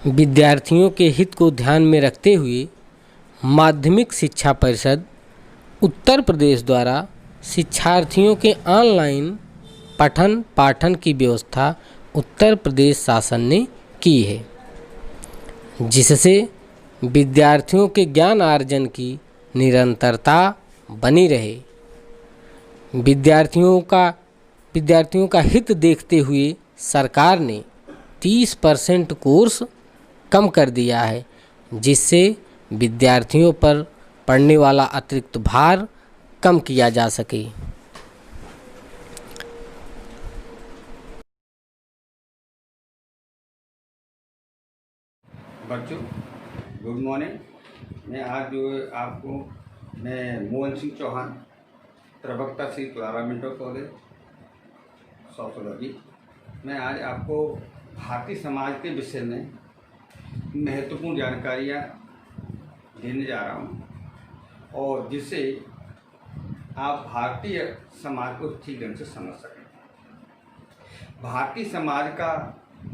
विद्यार्थियों के हित को ध्यान में रखते हुए माध्यमिक शिक्षा परिषद उत्तर प्रदेश द्वारा शिक्षार्थियों के ऑनलाइन पठन पाठन की व्यवस्था उत्तर प्रदेश शासन ने की है, जिससे विद्यार्थियों के ज्ञान अर्जन की निरंतरता बनी रहे। विद्यार्थियों का हित देखते हुए सरकार ने 30% कोर्स कम कर दिया है, जिससे विद्यार्थियों पर पड़ने वाला अतिरिक्त भार कम किया जा सके। बच्चों, गुड मॉर्निंग। मैं मोहन सिंह चौहान, प्रवक्ता Shri Clara Minto college sociology. मैं आज आपको भारतीय समाज के विषय में महत्वपूर्ण जानकारियाँ देने जा रहा हूँ, और जिससे आप भारतीय समाज को ठीक ढंग से समझ सकें। भारतीय समाज का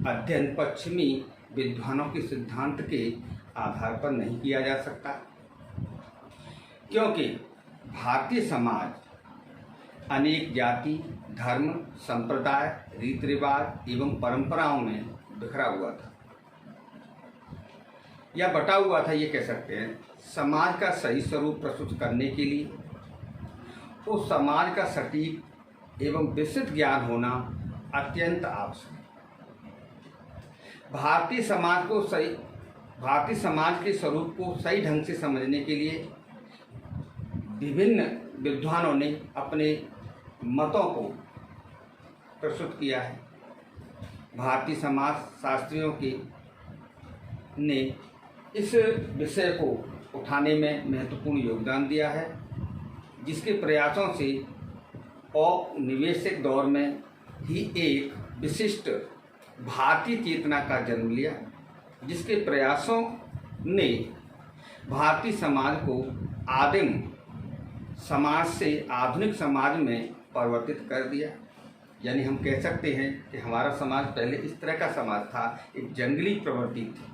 अध्ययन पश्चिमी विद्वानों के सिद्धांत के आधार पर नहीं किया जा सकता, क्योंकि भारतीय समाज अनेक जाति, धर्म, संप्रदाय, रीति रिवाज एवं परंपराओं में बिखरा हुआ था या बटा हुआ था, ये कह सकते हैं। समाज का सही स्वरूप प्रस्तुत करने के लिए उस समाज का सटीक एवं विस्तृत ज्ञान होना अत्यंत आवश्यक है। भारतीय समाज के स्वरूप को सही ढंग से समझने के लिए विभिन्न विद्वानों ने अपने मतों को प्रस्तुत किया है। भारतीय समाज शास्त्रियों ने इस विषय को उठाने में महत्वपूर्ण योगदान दिया है, जिसके प्रयासों से औपनिवेशिक दौर में ही एक विशिष्ट भारतीय चेतना का जन्म लिया, जिसके प्रयासों ने भारतीय समाज को आदिम समाज से आधुनिक समाज में परिवर्तित कर दिया। यानी हम कह सकते हैं कि हमारा समाज पहले इस तरह का समाज था, एक जंगली प्रवृत्ति थी।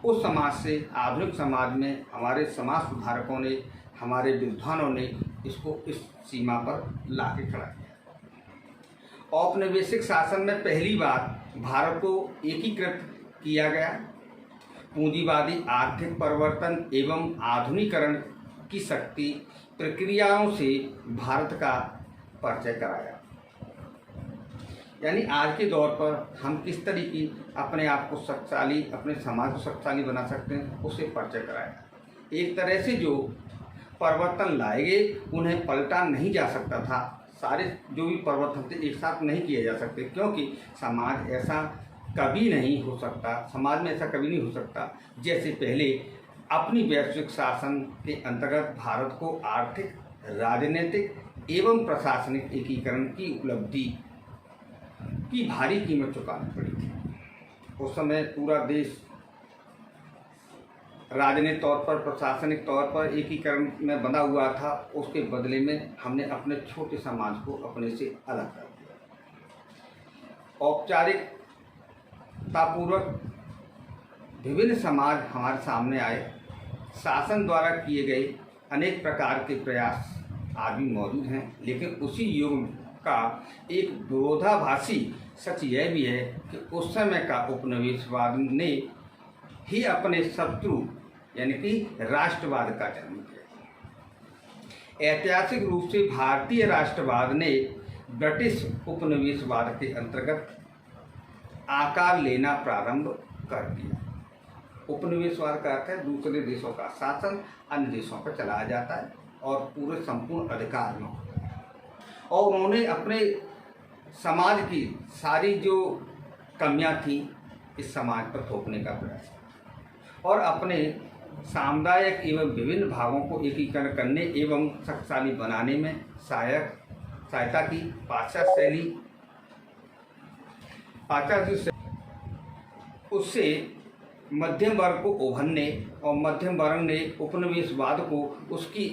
उस समाज से आधुनिक समाज में हमारे समाज सुधारकों ने, हमारे विद्वानों ने इसको इस सीमा पर ला के खड़ा किया। औपनिवेशिक शासन में पहली बार भारत को एकीकृत किया गया। पूंजीवादी आर्थिक परिवर्तन एवं आधुनिकीकरण की शक्ति प्रक्रियाओं से भारत का परिचय कराया। यानी आज के दौर पर हम किस तरीके अपने आप को शक्तिशाली, अपने समाज को शक्तिशाली बना सकते हैं, उससे परिचय कराया। एक तरह से जो परिवर्तन लाए गए उन्हें पलटा नहीं जा सकता था। सारे जो भी परिवर्तन थे एक साथ नहीं किए जा सकते, क्योंकि समाज ऐसा कभी नहीं हो सकता, समाज में ऐसा कभी नहीं हो सकता जैसे पहले अपनी वैश्विक शासन के अंतर्गत भारत को आर्थिक, राजनीतिक एवं प्रशासनिक एकीकरण की उपलब्धि की भारी कीमत चुकानी पड़ी थी। उस समय पूरा देश राजनीतिक तौर पर, प्रशासनिक तौर पर एकीकरण में बंधा हुआ था। उसके बदले में हमने अपने छोटे समाज को अपने से अलग कर दिया। औपचारिकतापूर्वक विभिन्न समाज हमारे सामने आए। शासन द्वारा किए गए अनेक प्रकार के प्रयास आज भी मौजूद हैं, लेकिन उसी युग का एक विरोधाभासी सच यह भी है कि उस समय का उपनिवेशवाद ने ही अपने शत्रु यानी कि राष्ट्रवाद का जन्म दिया। ऐतिहासिक रूप से भारतीय राष्ट्रवाद ने ब्रिटिश उपनिवेशवाद के अंतर्गत आकार लेना प्रारंभ कर दिया। उपनिवेशवाद का अर्थ है दूसरे देशों का शासन अन्य देशों पर चलाया जाता है और पूरे संपूर्ण अधिकार में होता है। और उन्होंने अपने समाज की सारी जो कमियां थी इस समाज पर थोपने का प्रयास किया और अपने सामुदायिक एवं विभिन्न भागों को एकीकरण करने एवं शक्तिशाली बनाने में सहायता की। पाश्चात्य उससे मध्यम वर्ग को उभरने और मध्यम वर्ग ने उपनिवेशवाद को उसकी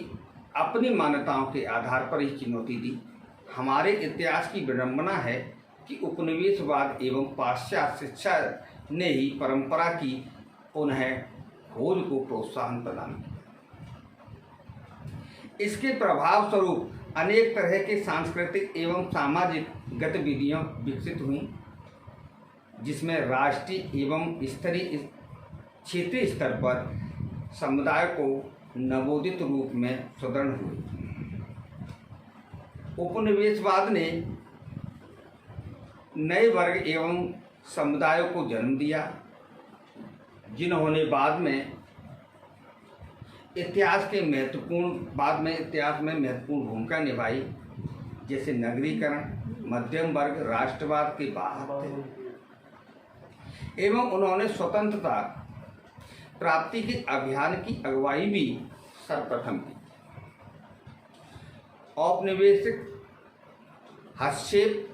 अपनी मान्यताओं के आधार पर ही चुनौती दी। हमारे इतिहास की विडंबना है कि उपनिवेशवाद एवं पाश्चात्य शिक्षा ने ही परंपरा की पुनः खोज को प्रोत्साहन प्रदान किया। इसके प्रभाव स्वरूप अनेक तरह के सांस्कृतिक एवं सामाजिक गतिविधियां विकसित हुई, जिसमें राष्ट्रीय एवं स्तरीय क्षेत्रीय स्तर पर समुदाय को नवोदित रूप में सुदृढ़ हुए। उपनिवेशवाद ने नए वर्ग एवं समुदायों को जन्म दिया, जिन्होंने बाद में इतिहास में महत्वपूर्ण भूमिका निभाई, जैसे नगरीकरण, मध्यम वर्ग राष्ट्रवाद के बाहर थे एवं उन्होंने स्वतंत्रता प्राप्ति के अभियान की अगुवाई भी सर्वप्रथम की। औपनिवेशिक हस्तक्षेप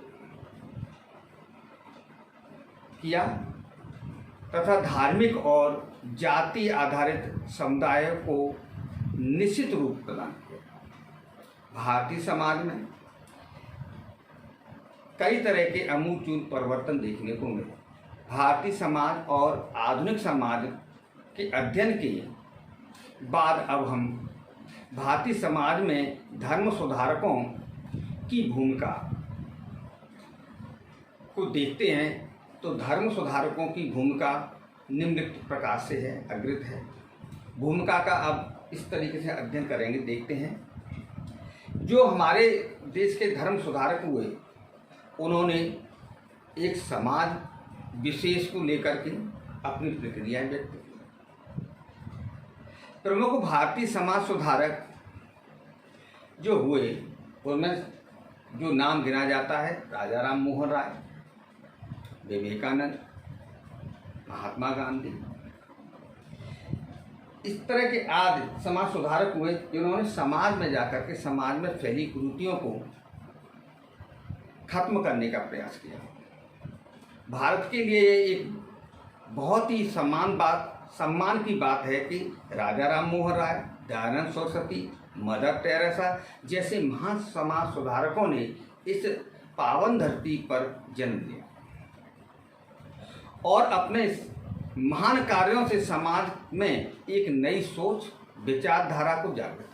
किया तथा धार्मिक और जाति आधारित समुदायों को निश्चित रूप प्रदान किया। भारतीय समाज में कई तरह के आमूलचूल परिवर्तन देखने को मिले। भारतीय समाज और आधुनिक समाज के अध्ययन के बाद अब हम भारतीय समाज में धर्म सुधारकों की भूमिका को देखते हैं, तो धर्म सुधारकों की भूमिका निम्नलिखित प्रकार से है, अग्रित है। भूमिका का अब इस तरीके से अध्ययन करेंगे, देखते हैं। जो हमारे देश के धर्म सुधारक हुए, उन्होंने एक समाज विशेष को लेकर के अपनी प्रक्रियाएं व्यक्त की। प्रमुख भारतीय समाज सुधारक जो हुए, उनमें जो नाम गिना जाता है, राजा राम मोहन राय, विवेकानंद, महात्मा गांधी, इस तरह के आदि समाज सुधारक हुए, जिन्होंने समाज में जाकर के समाज में फैली कुरीतियों को खत्म करने का प्रयास किया। भारत के लिए एक बहुत ही सम्मान की बात है कि राजा राम मोहन राय, दयानंद सरस्वती, मदर टेरेसा जैसे महान समाज सुधारकों ने इस पावन धरती पर जन्म लिया और अपने महान कार्यों से समाज में एक नई सोच, विचारधारा को जागृत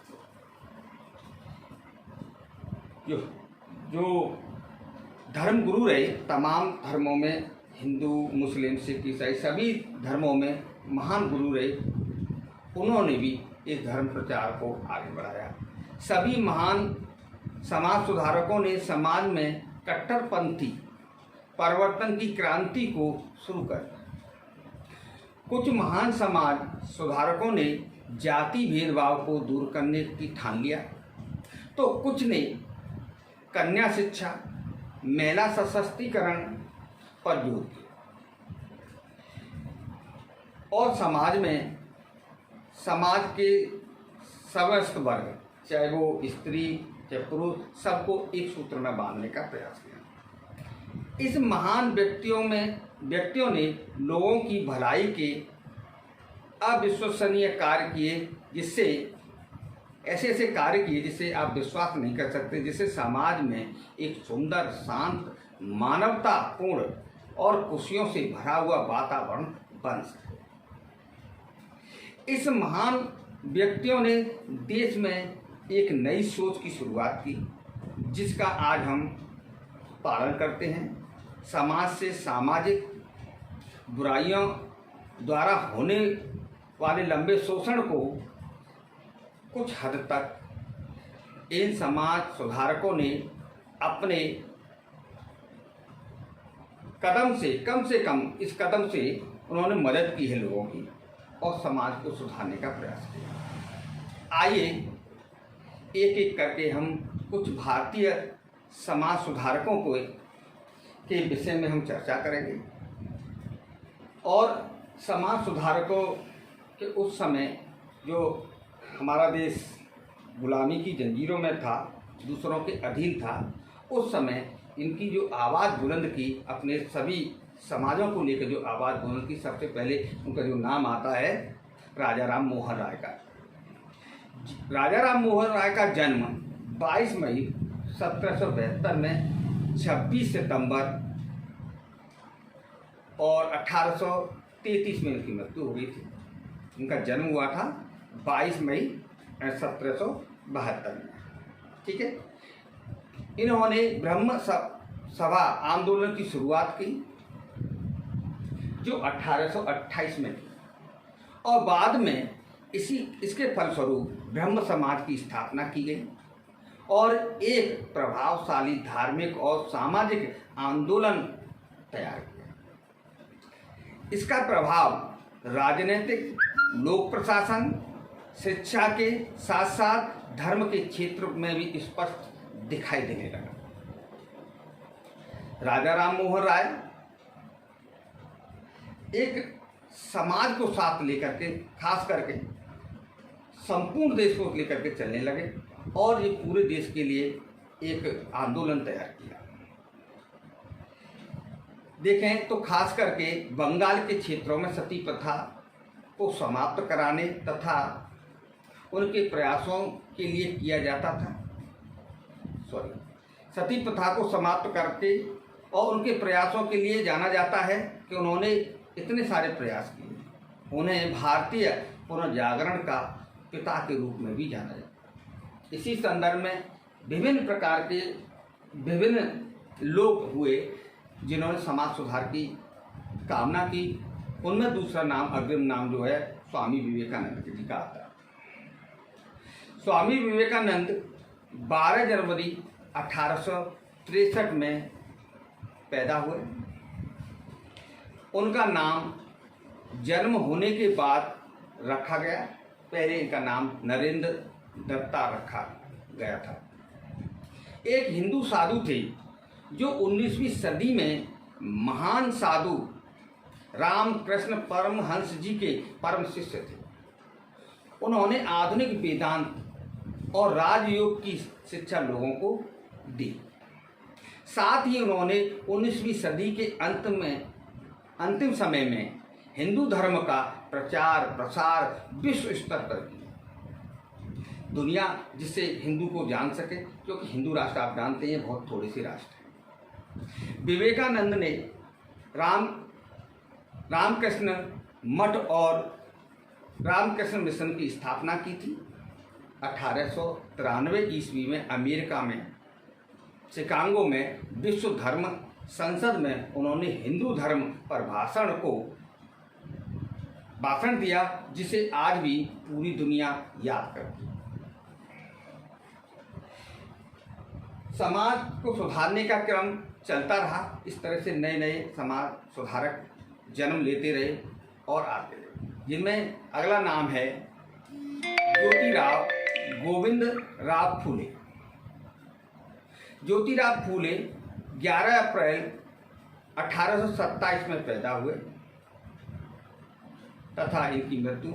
किया। जो धर्म गुरु रहे, तमाम धर्मों में, हिंदू, मुस्लिम, सिख, ईसाई सभी धर्मों में महान गुरु रहे, उन्होंने भी इस धर्म प्रचार को आगे बढ़ाया। सभी महान समाज सुधारकों ने समाज में कट्टरपंथी परिवर्तन की क्रांति को शुरू कर दिया। कुछ महान समाज सुधारकों ने जाति भेदभाव को दूर करने की ठान लिया, तो कुछ ने कन्या शिक्षा, महिला सशक्तिकरण पर जोर दिया और समाज के समस्त वर्ग, चाहे वो स्त्री चाहे पुरुष, सबको एक सूत्र में बांधने का प्रयास किया। इस महान व्यक्तियों ने लोगों की भलाई के अविश्वसनीय कार्य किए, जिससे ऐसे कार्य किए जिससे आप विश्वास नहीं कर सकते, जिससे समाज में एक सुंदर, शांत, मानवतापूर्ण और खुशियों से भरा हुआ वातावरण बन सके। इस महान व्यक्तियों ने देश में एक नई सोच की शुरुआत की, जिसका आज हम पालन करते हैं। समाज से सामाजिक बुराइयों द्वारा होने वाले लंबे शोषण को कुछ हद तक इन समाज सुधारकों ने अपने कदम से कम इस कदम से उन्होंने मदद की है लोगों की और समाज को सुधारने का प्रयास किया। आइए एक एक करके हम कुछ भारतीय समाज सुधारकों के विषय में हम चर्चा करेंगे और समाज सुधारकों के उस समय जो हमारा देश गुलामी की जंजीरों में था, दूसरों के अधीन था, उस समय इनकी जो आवाज़ बुलंद की, अपने सभी समाजों को लेकर जो आवाज़ बुलंद की, सबसे पहले उनका जो नाम आता है राजा राम मोहन राय का। राजा राम मोहन राय का जन्म 22 मई 1772 में 26 सितंबर और 1833 में इनकी मृत्यु हो गई थी। इनका जन्म हुआ था 22 मई 1772 में। ठीक है। इन्होंने ब्रह्म सभा आंदोलन की शुरुआत की जो 1828 में की और बाद में इसके फलस्वरूप ब्रह्म समाज की स्थापना की गई और एक प्रभावशाली धार्मिक और सामाजिक आंदोलन तैयार किया। इसका प्रभाव राजनीतिक, लोक प्रशासन, शिक्षा के साथ साथ धर्म के क्षेत्र में भी स्पष्ट दिखाई देने लगा। राजा राम मोहन राय एक समाज को साथ लेकर के, खास करके संपूर्ण देश को लेकर के चलने लगे और ये पूरे देश के लिए एक आंदोलन तैयार किया। देखें तो खास करके बंगाल के क्षेत्रों में सती प्रथा को समाप्त कराने तथा उनके प्रयासों के लिए किया जाता था। सती प्रथा को समाप्त करके और उनके प्रयासों के लिए जाना जाता है कि उन्होंने इतने सारे प्रयास किए। उन्हें भारतीय पुनर्जागरण का पिता के रूप में भी जाना जाता है। इसी संदर्भ में विभिन्न प्रकार के विभिन्न लोग हुए जिन्होंने समाज सुधार की कामना की। उनमें दूसरा नाम, अग्रिम नाम जो है स्वामी विवेकानंद जी का आता है। स्वामी विवेकानंद 12 जनवरी 1863 में पैदा हुए। उनका नाम जन्म होने के बाद रखा गया। पहले इनका नाम नरेंद्र दत्ता रखा गया था। एक हिंदू साधु थे जो 19वीं सदी में महान साधु रामकृष्ण परमहंस जी के परम शिष्य थे। उन्होंने आधुनिक वेदांत और राजयोग की शिक्षा लोगों को दी। साथ ही उन्होंने 19वीं सदी के अंतिम समय में हिंदू धर्म का प्रचार प्रसार विश्व स्तर पर किया। दुनिया जिससे हिंदू को जान सके, क्योंकि हिंदू राष्ट्र आप जानते हैं बहुत थोड़े से राष्ट्र हैं। विवेकानंद ने रामकृष्ण मठ और रामकृष्ण मिशन की स्थापना की थी। 1893 ईस्वी में अमेरिका में शिकागो में विश्व धर्म संसद में उन्होंने हिंदू धर्म पर भाषण दिया, जिसे आज भी पूरी दुनिया याद करती है। समाज को सुधारने का क्रम चलता रहा। इस तरह से नए नए समाज सुधारक जन्म लेते रहे और आते रहे, जिनमें अगला नाम है ज्योतिराव गोविंद राव फूले। ज्योतिराव फूले 11 अप्रैल 1827 में पैदा हुए तथा इनकी मृत्यु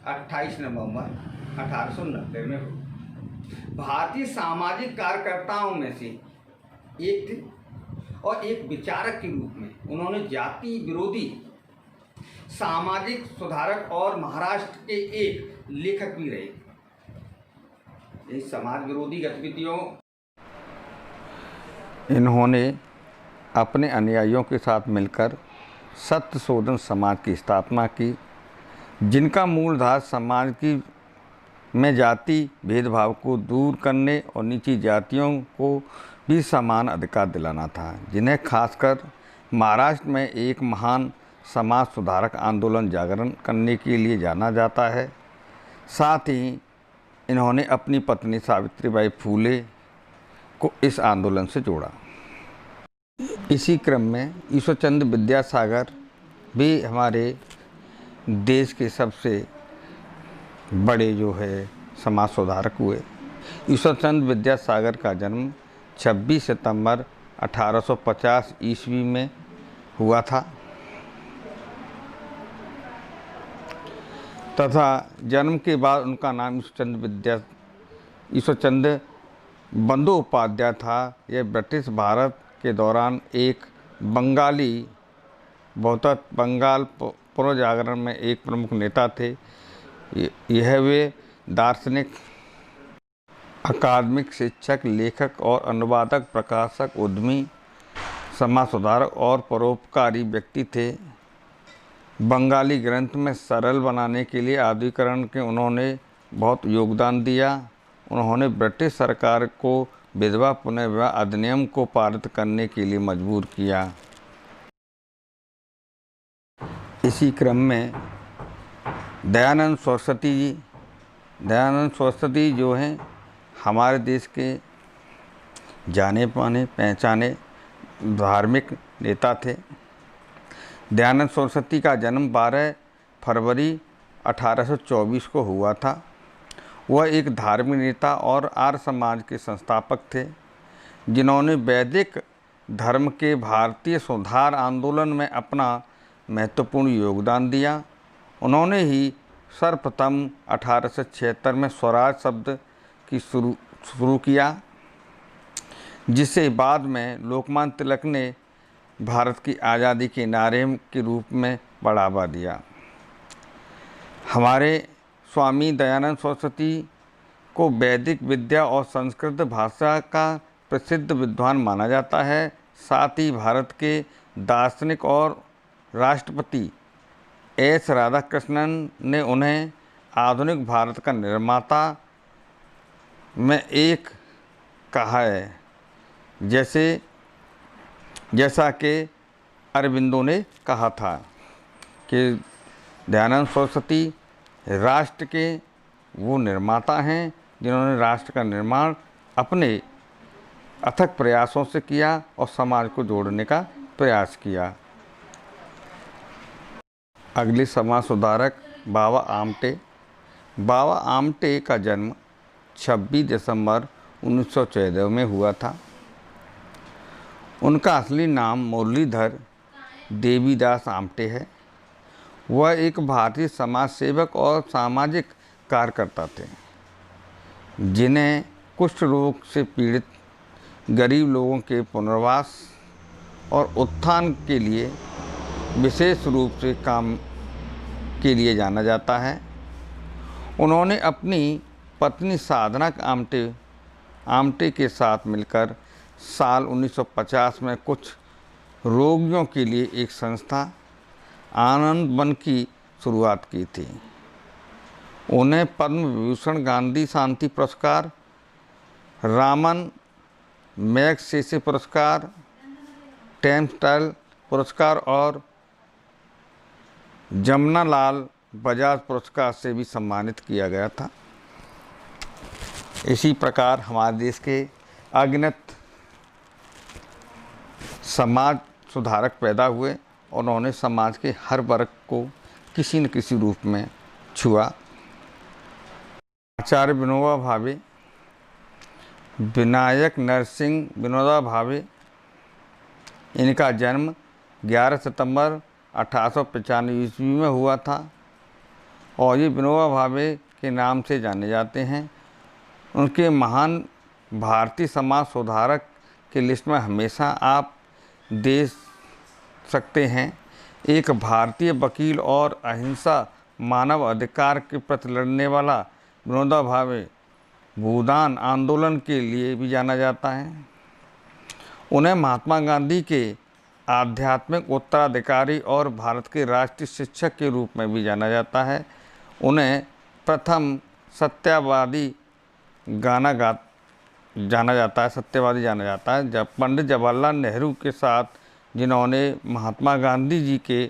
28 नवंबर 1890 में हुई। भारतीय सामाजिक कार्यकर्ताओं में से एक थे और एक विचारक के रूप में उन्होंने जाति विरोधी सामाजिक सुधारक और महाराष्ट्र के एक लेखक भी रहे। इस समाज विरोधी गतिविधियों इन्होंने अपने अनुयायियों के साथ मिलकर सत्य शोधन समाज की स्थापना की, जिनका मूलधार समाज की में जाति भेदभाव को दूर करने और नीची जातियों को भी समान अधिकार दिलाना था, जिन्हें खासकर महाराष्ट्र में एक महान समाज सुधारक आंदोलन जागरण करने के लिए जाना जाता है। साथ ही इन्होंने अपनी पत्नी सावित्रीबाई फूले को इस आंदोलन से जोड़ा। इसी क्रम में ईश्वरचंद्र विद्यासागर भी हमारे देश के सबसे बड़े जो है समाज सुधारक हुए। ईश्वरचंद्र विद्यासागर का जन्म 26 सितंबर 1850 ईस्वी में हुआ था तथा जन्म के बाद उनका नाम ईश्वरचंद्र बंदोपाध्याय था। यह ब्रिटिश भारत के दौरान एक बंगाली बंगाल पुनर्जागरण में एक प्रमुख नेता थे। यह वे दार्शनिक, अकादमिक, शिक्षक, लेखक और अनुवादक, प्रकाशक, उद्यमी समाज सुधारक और परोपकारी व्यक्ति थे। बंगाली ग्रंथ में सरल बनाने के लिए आधुनिकीकरण के उन्होंने बहुत योगदान दिया। उन्होंने ब्रिटिश सरकार को विधवा पुनर्विवाह अधिनियम को पारित करने के लिए मजबूर किया। इसी क्रम में दयानंद सरस्वती जो हैं हमारे देश के जाने माने पहचाने धार्मिक नेता थे। दयानंद सरस्वती का जन्म 12 फरवरी 1824 को हुआ था। वह एक धार्मिक नेता और आर्य समाज के संस्थापक थे, जिन्होंने वैदिक धर्म के भारतीय सुधार आंदोलन में अपना महत्वपूर्ण योगदान दिया। उन्होंने ही सर्वप्रथम 1876 में स्वराज शब्द की शुरू किया, जिसे बाद में लोकमान्य तिलक ने भारत की आज़ादी के नारे के रूप में बढ़ावा दिया। हमारे स्वामी दयानंद सरस्वती को वैदिक विद्या और संस्कृत भाषा का प्रसिद्ध विद्वान माना जाता है। साथ ही भारत के दार्शनिक और राष्ट्रपति एस राधाकृष्णन ने उन्हें आधुनिक भारत का निर्माता में एक कहा है, जैसा कि अरविंदो ने कहा था कि दयानंद सरस्वती राष्ट्र के वो निर्माता हैं जिन्होंने राष्ट्र का निर्माण अपने अथक प्रयासों से किया और समाज को जोड़ने का प्रयास किया। अगले समाज सुधारक बाबा आमटे। बाबा आमटे का जन्म 26 दिसंबर 1914 में हुआ था। उनका असली नाम मुरलीधर देवीदास आमटे है। वह एक भारतीय समाज सेवक और सामाजिक कार्यकर्ता थे, जिन्हें कुष्ठ रोग से पीड़ित गरीब लोगों के पुनर्वास और उत्थान के लिए विशेष रूप से काम के लिए जाना जाता है। उन्होंने अपनी पत्नी साधना आमटे के साथ मिलकर साल 1950 में कुछ रोगियों के लिए एक संस्था आनंद वन की शुरुआत की थी। उन्हें पद्म विभूषण, गांधी शांति पुरस्कार, रामन मैगसेसे पुरस्कार, टेम्पटल पुरस्कार और जमनालाल बजाज पुरस्कार से भी सम्मानित किया गया था। इसी प्रकार हमारे देश के अगणित समाज सुधारक पैदा हुए और उन्होंने समाज के हर वर्ग को किसी न किसी रूप में छुआ। आचार्य विनोबा भावे, विनायक नरसिंह विनोबा भावे, इनका जन्म 11 सितंबर 1895 ईस्वी में हुआ था और ये विनोबा भावे के नाम से जाने जाते हैं। उनके महान भारतीय समाज सुधारक के लिस्ट में हमेशा आप दे सकते हैं। एक भारतीय वकील और अहिंसा मानव अधिकार के प्रति लड़ने वाला विनोबा भावे भूदान आंदोलन के लिए भी जाना जाता है। उन्हें महात्मा गांधी के आध्यात्मिक उत्तराधिकारी और भारत के राष्ट्रीय शिक्षक के रूप में भी जाना जाता है। उन्हें प्रथम सत्यवादी जाना जाता है जब पंडित जवाहरलाल नेहरू के साथ, जिन्होंने महात्मा गांधी जी के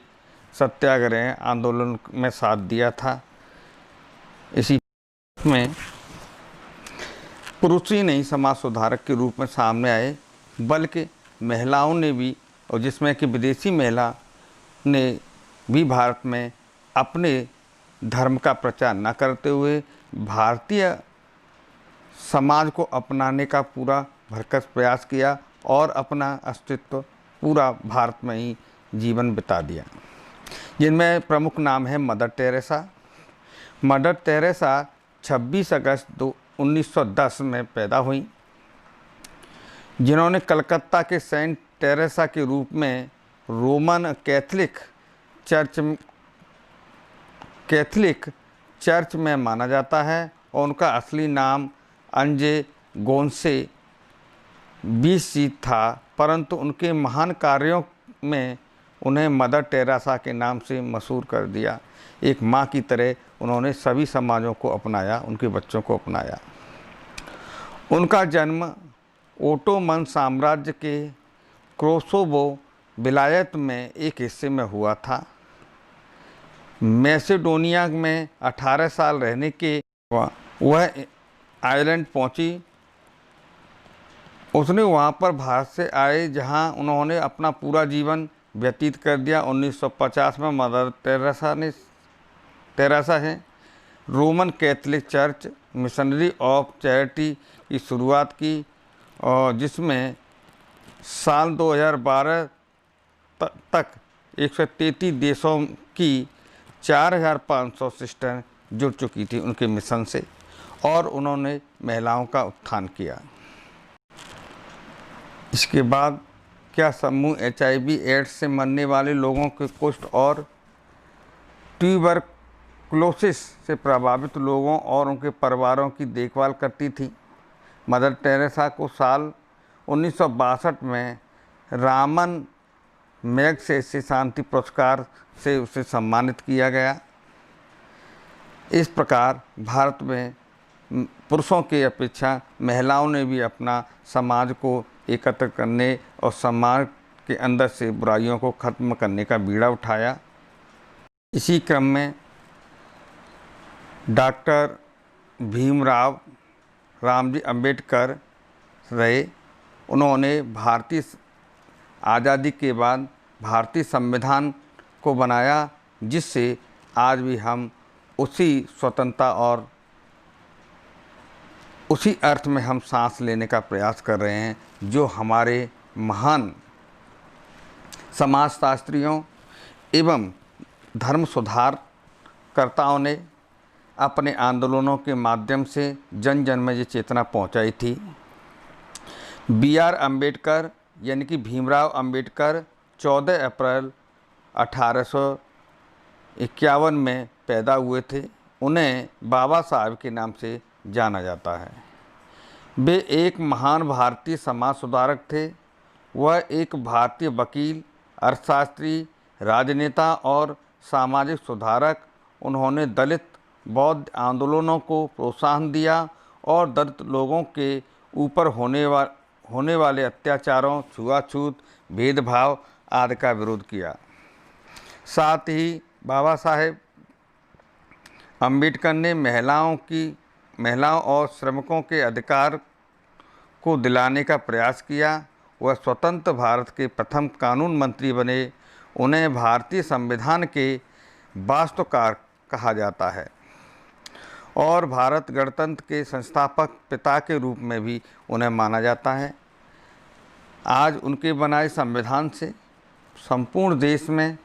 सत्याग्रह आंदोलन में साथ दिया था। इसी में पुरुष ही नहीं समाज सुधारक के रूप में सामने आए, बल्कि महिलाओं ने भी, और जिसमें कि विदेशी महिला ने भी भारत में अपने धर्म का प्रचार न करते हुए भारतीय समाज को अपनाने का पूरा भरकस प्रयास किया और अपना अस्तित्व पूरा भारत में ही जीवन बिता दिया। जिनमें प्रमुख नाम है मदर टेरेसा। मदर टेरेसा 26 अगस्त 1910 में पैदा हुई, जिन्होंने कलकत्ता के सेंट टेरेसा के रूप में रोमन कैथलिक चर्च में माना जाता है और उनका असली नाम अंजे गोन्से बीसी था, परंतु उनके महान कार्यों में उन्हें मदर टेरेसा के नाम से मशहूर कर दिया। एक माँ की तरह उन्होंने सभी समाजों को अपनाया, उनके बच्चों को अपनाया। उनका जन्म ओटोमन साम्राज्य के कोसोवो विलायत में एक हिस्से में हुआ था। मैसेडोनिया में 18 साल रहने के वह आयरलैंड पहुंची। उसने वहां पर भारत से आए, जहां उन्होंने अपना पूरा जीवन व्यतीत कर दिया। 1950 में मदर टेरेसा है Roman Catholic church missionary of charity की शुरुआत की, और जिसमें साल 2012 तक 133 देशों की 4500 सिस्टर जुड़ चुकी थी उनके मिशन से, और उन्होंने महिलाओं का उत्थान किया। इसके बाद क्या समूह HIV एड्स से मरने वाले लोगों के कुष्ठ और ट्यूबरकुलोसिस से प्रभावित लोगों और उनके परिवारों की देखभाल करती थी। मदर टेरेसा को साल 1962 में रामन मैगसेसे शांति पुरस्कार से उसे सम्मानित किया गया। इस प्रकार भारत में पुरुषों की अपेक्षा महिलाओं ने भी अपना समाज को एकत्र करने और समाज के अंदर से बुराइयों को खत्म करने का बीड़ा उठाया। इसी क्रम में डॉक्टर भीमराव रामजी अंबेडकर रहे। उन्होंने भारतीय आज़ादी के बाद भारतीय संविधान को बनाया, जिससे आज भी हम उसी स्वतंत्रता और उसी अर्थ में हम सांस लेने का प्रयास कर रहे हैं, जो हमारे महान समाजशास्त्रियों एवं धर्म सुधारकर्ताओं ने अपने आंदोलनों के माध्यम से जन जन में ये चेतना पहुंचाई थी। BR अम्बेडकर यानी कि भीमराव अम्बेडकर 14 अप्रैल 1851 में पैदा हुए थे। उन्हें बाबा साहब के नाम से जाना जाता है। वे एक महान भारतीय समाज सुधारक थे। वह एक भारतीय वकील, अर्थशास्त्री, राजनेता और सामाजिक सुधारक। उन्होंने दलित बौद्ध आंदोलनों को प्रोत्साहन दिया और दलित लोगों के ऊपर होने वाले अत्याचारों, छुआछूत, भेदभाव आदि का विरोध किया। साथ ही बाबा साहेब अम्बेडकर ने महिलाओं और श्रमिकों के अधिकार को दिलाने का प्रयास किया। वह स्वतंत्र भारत के प्रथम कानून मंत्री बने। उन्हें भारतीय संविधान के वास्तुकार कहा जाता है और भारत गणतंत्र के संस्थापक पिता के रूप में भी उन्हें माना जाता है। आज उनके बनाए संविधान से संपूर्ण देश में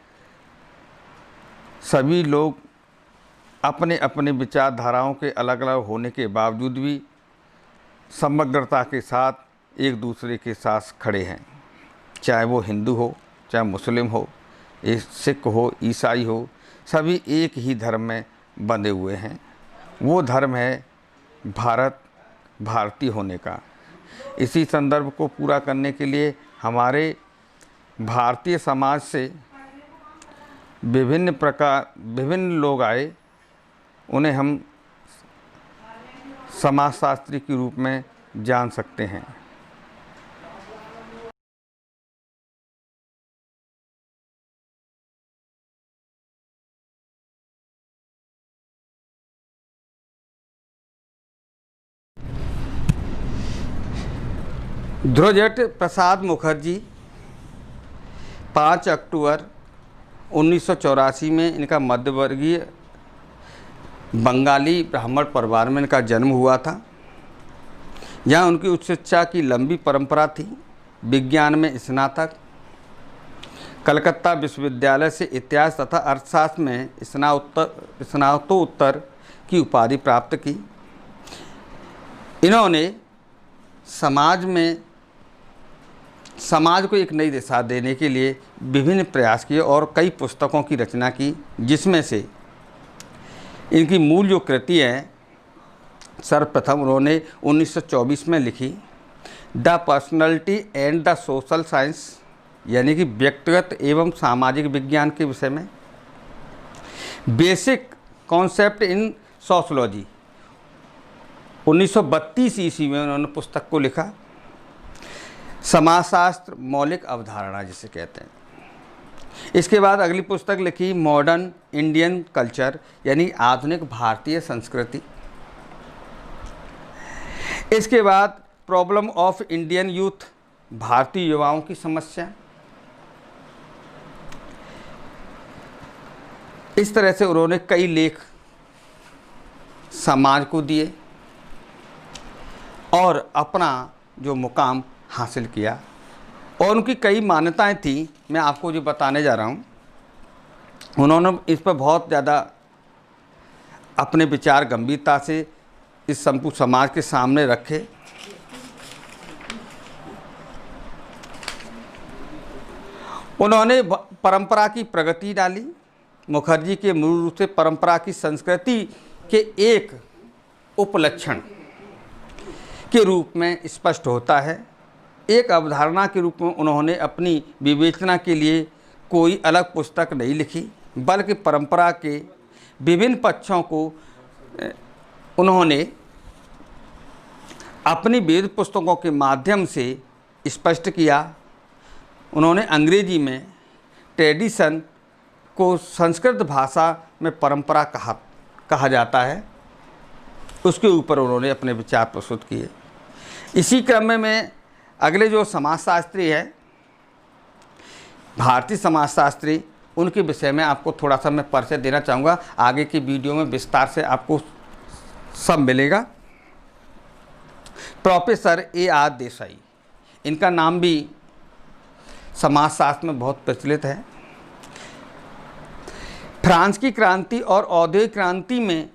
सभी लोग अपने अपने विचारधाराओं के अलग अलग होने के बावजूद भी समग्रता के साथ एक दूसरे के साथ खड़े हैं। चाहे वो हिंदू हो, चाहे मुस्लिम हो, सिख हो, ईसाई हो, सभी एक ही धर्म में बंधे हुए हैं। वो धर्म है भारतीय होने का। इसी संदर्भ को पूरा करने के लिए हमारे भारतीय समाज से विभिन्न लोग आए। उन्हें हम समाजशास्त्री के रूप में जान सकते हैं। ध्रुवजट प्रसाद मुखर्जी 5 अक्टूबर 1984 में इनका मध्यवर्गीय बंगाली ब्राह्मण परिवार में इनका जन्म हुआ था। यहाँ उनकी उच्च शिक्षा की लंबी परंपरा थी। विज्ञान में स्नातक, कलकत्ता विश्वविद्यालय से इतिहास तथा अर्थशास्त्र में स्नातकोत्तर की उपाधि प्राप्त की। इन्होंने समाज को एक नई दिशा देने के लिए विभिन्न प्रयास किए और कई पुस्तकों की रचना की, जिसमें से इनकी मूल जो कृति है सर्वप्रथम उन्होंने 1924 में लिखी, the personality and the social science, यानी कि व्यक्तिगत एवं सामाजिक विज्ञान के विषय में। बेसिक कॉन्सेप्ट इन सोशोलॉजी, 1932 ईस्वी में उन्होंने पुस्तक को लिखा। समाजशास्त्र मौलिक अवधारणा जिसे कहते हैं। इसके बाद अगली पुस्तक लिखी मॉडर्न इंडियन कल्चर, यानी आधुनिक भारतीय संस्कृति। इसके बाद प्रॉब्लम ऑफ इंडियन यूथ, भारतीय युवाओं की समस्या। इस तरह से उन्होंने कई लेख समाज को दिए और अपना जो मुकाम हासिल किया। और उनकी कई मान्यताएं थी, मैं आपको जो बताने जा रहा हूँ। उन्होंने इस पर बहुत ज़्यादा अपने विचार गंभीरता से इस संपूर्ण समाज के सामने रखे। उन्होंने परंपरा की प्रगति डाली। मुखर्जी के मूल रूप से परंपरा की संस्कृति के एक उपलक्षण के रूप में स्पष्ट होता है। एक अवधारणा के रूप में उन्होंने अपनी विवेचना के लिए कोई अलग पुस्तक नहीं लिखी, बल्कि परंपरा के विभिन्न पक्षों को उन्होंने अपनी वेद पुस्तकों के माध्यम से स्पष्ट किया। उन्होंने अंग्रेजी में ट्रेडिशन को संस्कृत भाषा में परंपरा कहा जाता है, उसके ऊपर उन्होंने अपने विचार प्रस्तुत किए। इसी क्रम में अगले जो समाजशास्त्री है, भारतीय समाजशास्त्री, उनके विषय में आपको थोड़ा सा मैं परिचय देना चाहूँगा। आगे की वीडियो में विस्तार से आपको सब मिलेगा। प्रोफेसर AR देसाई, इनका नाम भी समाजशास्त्र में बहुत प्रचलित है। फ्रांस की क्रांति और औद्योगिक क्रांति में